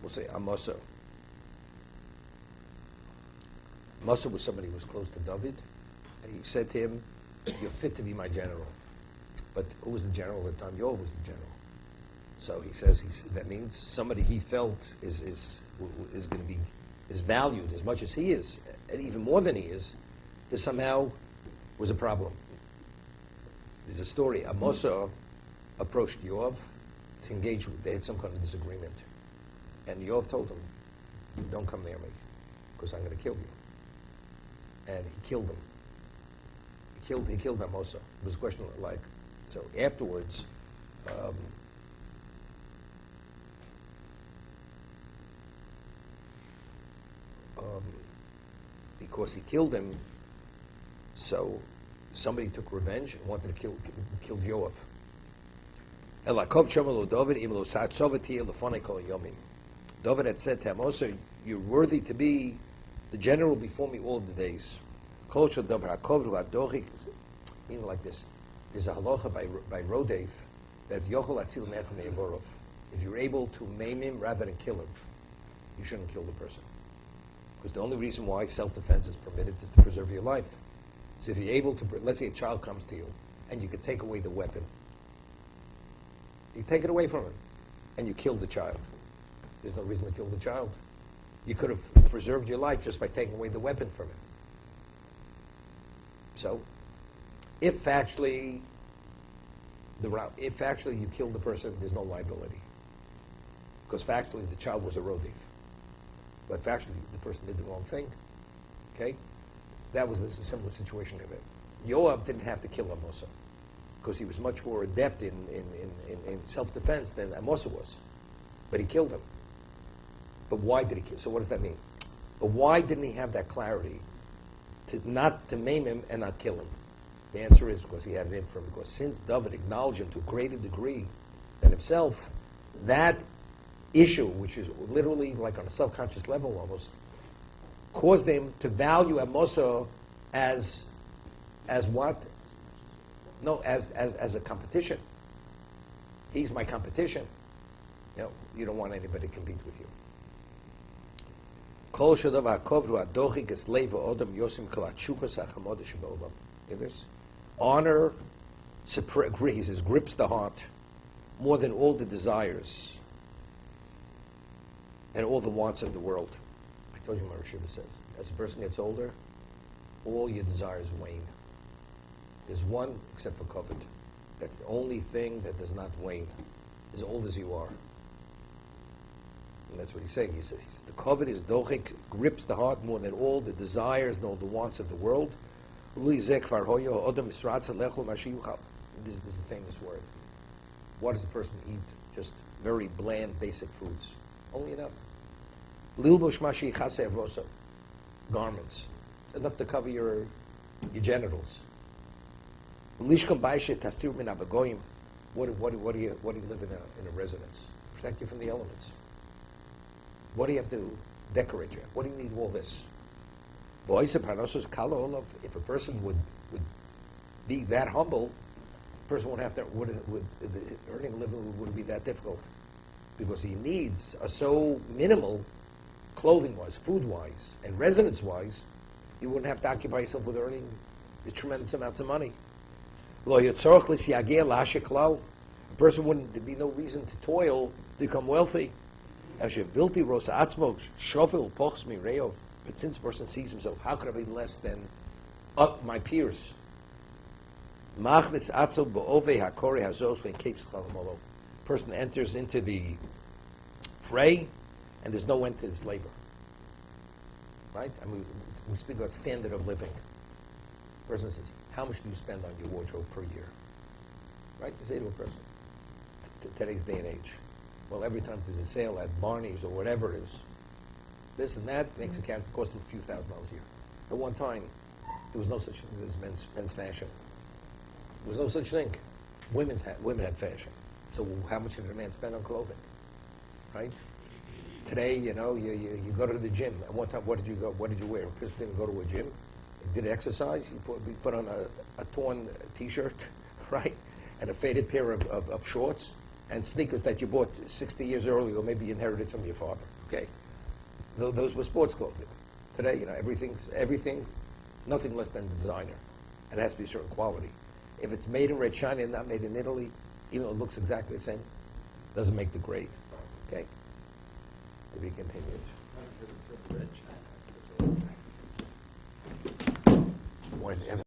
We'll say Amasa. Amasa was somebody who was close to David, and he said to him, "You're fit to be my general." But who was the general at the time? Yoav was the general. So he says that means somebody he felt is going to be valued as much as he is, and even more than he is. This somehow was a problem. There's a story. Amasa approached Yoav to engage with. They had some kind of disagreement, and Yoav told him, "Don't come near me, because I'm going to kill you." And he killed him. He killed Amasa. It was a question of like. So afterwards, because he killed him, so somebody took revenge and wanted to kill Yoav. David had said to Amasa, "You're worthy to be the general before me all of the days." Meaning like this. There's a halacha by Rodev that if you're able to maim him rather than kill him, you shouldn't kill the person. Because the only reason why self-defense is permitted is to preserve your life. So if you're able to, let's say a child comes to you, and you can take away the weapon. You take it away from him, and you kill the child. There's no reason to kill the child. You could have preserved your life just by taking away the weapon from him. So, if factually you killed the person, there's no liability. Because factually the child was a rodif. But factually the person did the wrong thing. Okay? That was a similar situation of it. Yoav didn't have to kill Amasa, because he was much more adept in self-defense than Amasa was. But he killed him. But why did he kill? So what does that mean? But why didn't he have that clarity not to maim him and not kill him? The answer is because he had it in for him. Because since David acknowledged him to a greater degree than himself, that issue, which is literally like on a subconscious level almost, caused him to value Amasa as what? No, as a competition. He's my competition. You don't want anybody to compete with you. Honor, he says, grips the heart more than all the desires and all the wants of the world. I told you what Rashiva says. As a person gets older, all your desires wane. There's one except for covet. That's the only thing that does not wane, as old as you are. And that's what he's saying. He says the covet is dochik, grips the heart more than all the desires and all the wants of the world. This is a famous word. What does a person eat? Just very bland, basic foods. Only enough. Garments. Enough to cover your genitals. What do you live in a residence? Protect you from the elements. What do you have to decorate you? What do you need all this? If a person would be that humble, a person would have to, earning a living wouldn't be that difficult. Because he needs are so minimal, clothing-wise, food-wise, and residence-wise, you wouldn't have to occupy yourself with earning the tremendous amounts of money. A person wouldn't, there'd be no reason to toil to become wealthy. But since a person sees himself, how could I be less than my peers? Person enters into the fray, and there's no end to his labor. Right? I mean, we speak about standard of living. Person says, how much do you spend on your wardrobe per year? Right? You say to a person, today's day and age. Well, every time there's a sale at Barney's or whatever it is, this and that makes it cost them a few $1,000s a year. At one time, there was no such thing as men's fashion. There was no such thing. Women had fashion. So how much did a man spend on clothing? Right? Today, you go to the gym. At one time, what did you wear? A person didn't go to a gym. He did exercise. He put on a torn T-shirt, right? And a faded pair of shorts. and sneakers that you bought 60 years earlier, or maybe you inherited from your father. Okay, those were sports clothing. Today, everything, nothing less than designer, and it has to be a certain quality. If it's made in Red China and not made in Italy, even though it looks exactly the same, doesn't make the grade. Okay, to be continued. When